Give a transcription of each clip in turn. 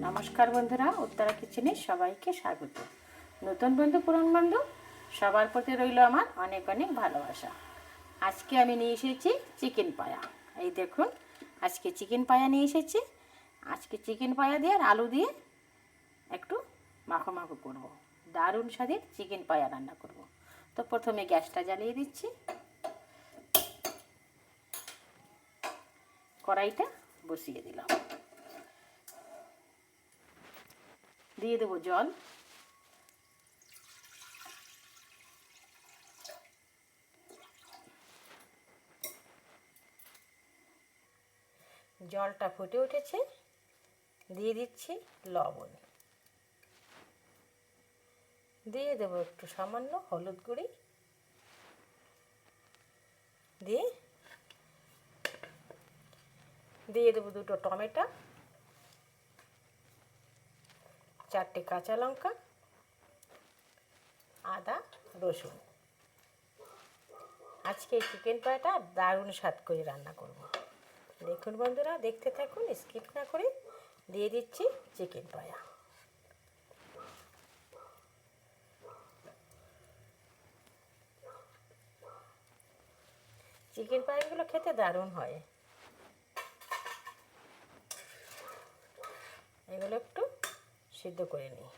নমস্কার বন্ধুরা, উত্তরা কিচেনে সবাইকে স্বাগত। নতুন বন্ধু পুরান বন্ধু সবার প্রতি রইল আমার অনেক অনেক ভালোবাসা। আজকে আমি নিয়ে এসেছি চিকেন পায়া। এই দেখুন, আজকে চিকেন পায়া নিয়ে এসেছি। আজকে চিকেন পায়া দিয়ে আর আলু দিয়ে একটু মাখো মাখো করব। দারুণ স্বাদের চিকেন পায়া রান্না করব। তো প্রথমে গ্যাসটা জ্বালিয়ে দিচ্ছি, কড়াইটা বসিয়ে দিলাম, দিয়ে দেবো জল। জলটা ফুটে উঠেছে, দিয়ে দিচ্ছি লবণ, দিয়ে দেবো একটু সামান্য হলুদ গুঁড়ি, দিয়ে দেবো দুটো টমেটো, 4টে কাঁচা লঙ্কা, আদা রসুন। আজকে এই চিকেন পায়াটা দারুণ স্বাদ করে রান্না করব। দেখুন বন্ধুরা, দেখতে থাকুন, স্কিপ না করে। দিয়ে দিচ্ছি চিকেন পায়া। চিকেন পায়াগুলো খেতে দারুণ হয়। এগুলো একটু সিদ্ধ করে নিই।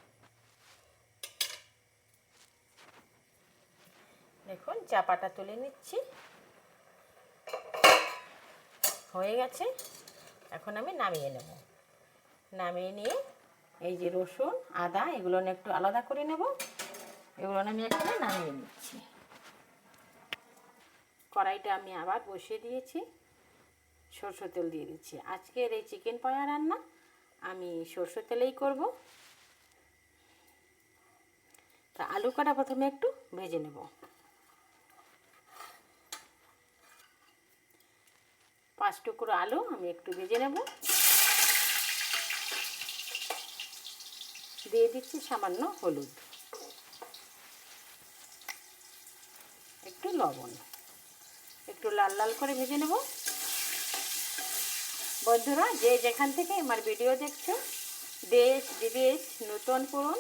দেখুন, চাপাটা তুলে নিচ্ছি, হয়ে গেছে। এখন আমি নামিয়ে নেব। নামিয়ে নিয়ে এই যে রসুন আদা এগুলো একটু আলাদা করে নেব। এগুলো আমি এখানে নামিয়ে নিচ্ছি। কড়াইটা আমি আবার বসিয়ে দিয়েছি, সরষের তেল দিয়ে দিচ্ছি। আজকের এই চিকেন পায়া রান্না আমি সরষের তেলেই করব। তা আলু কাটা প্রথমে একটু ভেজে নেব। 5 টুকরো আলু আমি একটু ভেজে নেব। দিয়ে দিচ্ছি সামান্য হলুদ, একটু লবণ, একটু লাল লাল করে ভেজে নেব। বন্ধুরা, যে যেখান থেকে আমার ভিডিও দেখছো, দেশ বিদেশ নতুন পুরন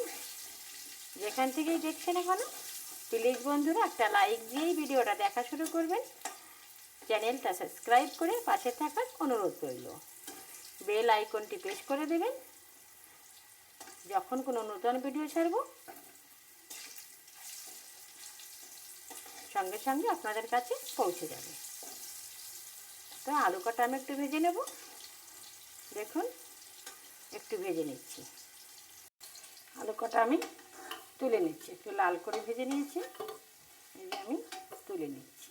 যেখান থেকেই দেখছেন এখন, প্লিজ বন্ধুরা একটা লাইক দিয়েই ভিডিওটা দেখা শুরু করবেন। চ্যানেলটা সাবস্ক্রাইব করে পাশে থাকার অনুরোধ রইল। বেল আইকনটি প্রেস করে দেবেন। যখন কোনো নতুন ভিডিও ছাড়ব সঙ্গে সঙ্গে আপনাদের কাছে পৌঁছে যাবে। তো আলু কাটা আমি একটু ভেজে নেব। দেখুন, একটু ভেজে নিচ্ছি। আলু কাটা আমি তুলে নিচ্ছি, একটু লাল করে ভেজে নিয়েছি। এই যে আমি তুলে নিচ্ছি।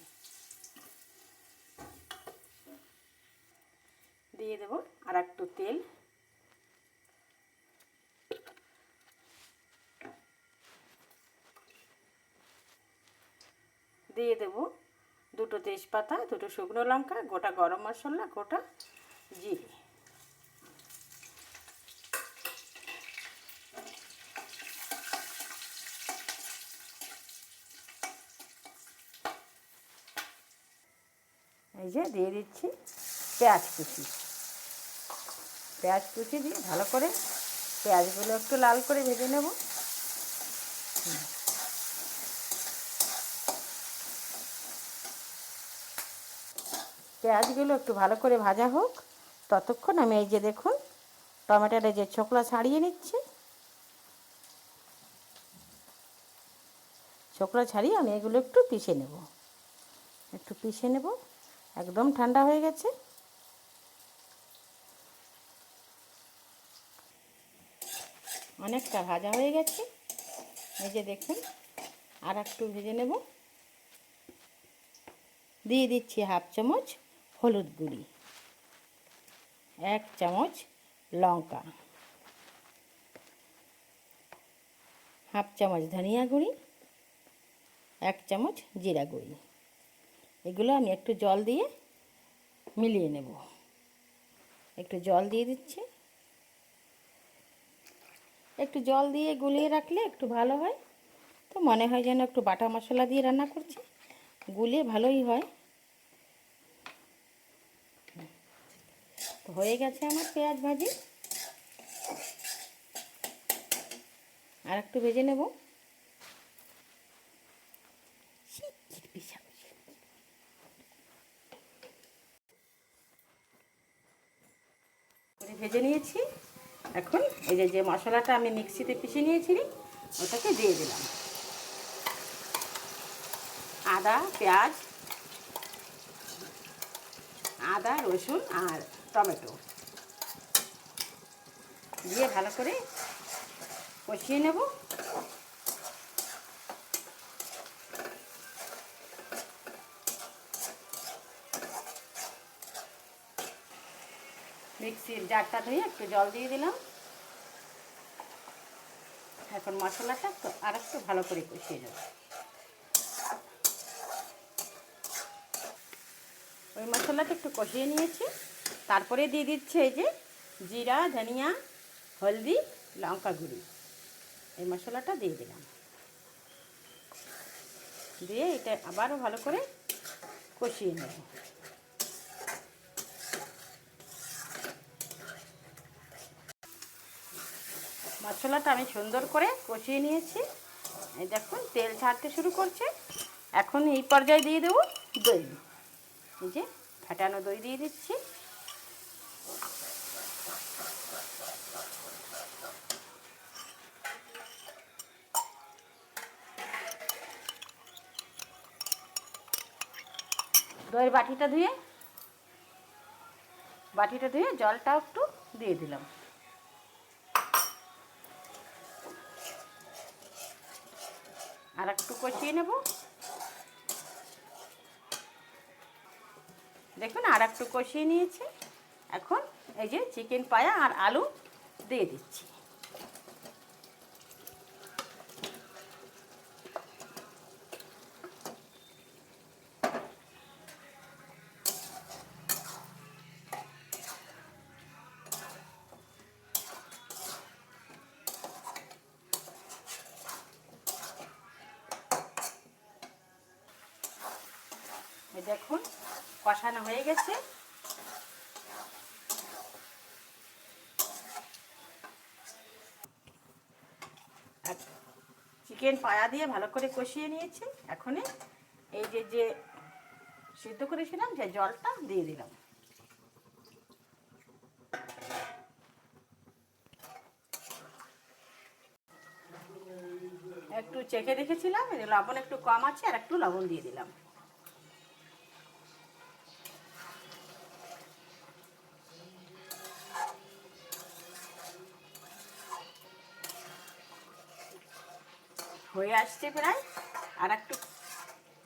দিয়ে দেবো আর একটু তেল, দিয়ে দেবো দুটো তেজপাতা, দুটো শুকনো লঙ্কা, গোটা গরম মশলা, গোটা জিরে। এই যে দিয়ে দিচ্ছি পেঁয়াজ কুচি। পেঁয়াজ কুচি দিয়ে ভালো করে পেঁয়াজগুলো একটু লাল করে ভেজে নেব। পেঁয়াজগুলো একটু ভালো করে ভাজা হোক, ততক্ষণ আমি এই যে দেখুন টমেটোটা যে ছোকলা ছাড়িয়ে নিচ্ছি। ছোকলা ছাড়িয়ে আমি এগুলো একটু পিষে নেব। একদম ঠান্ডা হয়ে গেছে। অনেকটা ভাজা হয়ে গেছে। এই যে দেখুন, আর একটু ভেজে নেব। দিয়ে দিচ্ছি হাফ চামচ হলুদ গুঁড়ি, 1 চামচ লঙ্কা, হাফ চামচ ধনিয়া গুঁড়ি, 1 চামচ জিরা গুঁড়ি। এগুলো আমি একটু জল দিয়ে মিলিয়ে নেব। একটু জল দিয়ে দিচ্ছি। একটু জল দিয়ে গুলিয়ে রাখলে একটু ভালো হয়। তো মনে হয় যেন একটু বাটা মশলা দিয়ে রান্না করছি, গুলিয়ে ভালোই হয়। তো হয়ে গেছে আমার পেঁয়াজ ভাজি। আর একটু ভেজে নেব। ভেজে নিয়েছি। এখন এই যে মশলাটা আমি মিক্সিতে পিষে নিয়েছি ওটাকে দিয়ে দিলাম। আদা রসুন আর টমেটো দিয়ে ভালো করে কষিয়ে নেব। মিক্সির জারটা ধুয়ে একটু জল দিয়ে দিলাম। এখন মশলাটা আর একটু ভালো করে কষিয়ে নেব। ওই মশলাটা একটু কষিয়ে নিয়েছি। তারপরে দিয়ে দিচ্ছে এই যে জিরা, ধনিয়া, হলদি, লঙ্কা গুঁড়ি। এই মশলাটা দিয়ে দিলাম। দিয়ে এটা আবারও ভালো করে কষিয়ে নেব। মশলাটা আমি সুন্দর করে কষিয়ে নিয়েছি। এই দেখুন তেল ছাড়তে শুরু করছে। এখন এই পর্যায়ে দিয়ে দেবো দই। এই যে ফাটানো দই দিয়ে দিচ্ছি। দইয়ের বাটিটা ধুয়ে জলটাও একটু দিয়ে দিলাম। আর একটু কষিয়ে নেব। দেখুন আর একটু কষিয়ে নিয়েছি। এখন এই যে চিকেন পায়া আর আলু দিয়ে দিচ্ছি। এই দেখুন কষানো হয়ে গেছে। চিকেন পায়া দিয়ে ভালো করে কষিয়ে নিয়েছি। এখন এই যে সিদ্ধ করেছিলাম যে জলটা দিয়ে দিলাম। একটু চেখে দেখেছিলাম লবণ একটু কম আছে, আর একটু লবণ দিয়ে দিলাম। হয়ে আসছে প্রায়। আর একটু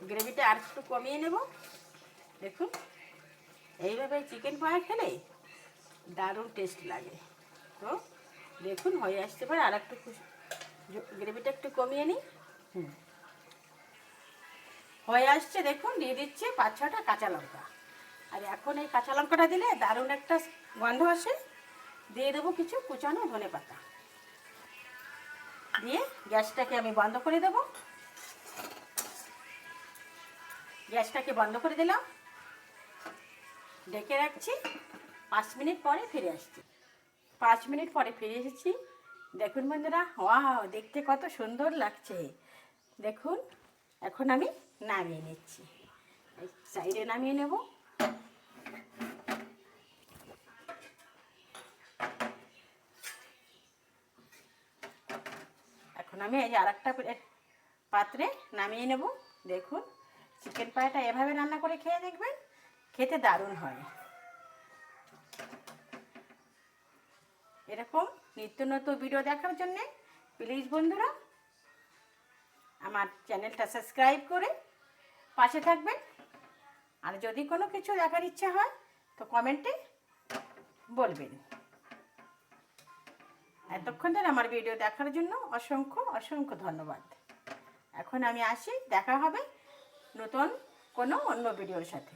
গ্রেভিটা আর একটু কমিয়ে নেব। দেখুন এইভাবে চিকেন পায়া খেলে দারুণ টেস্ট লাগে। তো দেখুন হয়ে আসতে পারে। আর একটু গ্রেভিটা একটু কমিয়ে নিই। হয়ে আসছে দেখুন। দিয়ে দিচ্ছে 5-6টা কাঁচা লঙ্কা। আর এখন এই কাঁচা লঙ্কাটা দিলে দারুণ একটা গন্ধ আসে। দিয়ে দেবো কিছু কুচানো ধনেপাতা। দিয়ে গ্যাসটাকে আমি বন্ধ করে দেব। গ্যাসটাকে বন্ধ করে দিলাম। ঢেকে রাখছি। 5 মিনিট পরে ফিরে আসছি। 5 মিনিট পরে ফিরে এসেছি। দেখুন বন্ধুরা, ওয়াও দেখতে কত সুন্দর লাগছে। দেখুন এখন আমি নামিয়ে নিচ্ছি। সাইডে নামিয়ে নেব। এখন আমি এই যে আরেকটা পাত্রে নামিয়ে নেব। দেখুন চিকেন পায়াটা এভাবে রান্না করে খেয়ে দেখবেন, খেতে দারুণ হয়। এরকম নিত্য নতুন ভিডিও দেখার জন্যে প্লিজ বন্ধুরা আমার চ্যানেলটা সাবস্ক্রাইব করে পাশে থাকবেন। আর যদি কোনো কিছু দেখার ইচ্ছা হয় তো কমেন্টে বলবেন। এতক্ষণ ধরে আমার ভিডিও দেখার জন্য অসংখ্য অসংখ্য ধন্যবাদ। এখন আমি আসি, দেখা হবে নতুন কোনো অন্য ভিডিওর সাথে।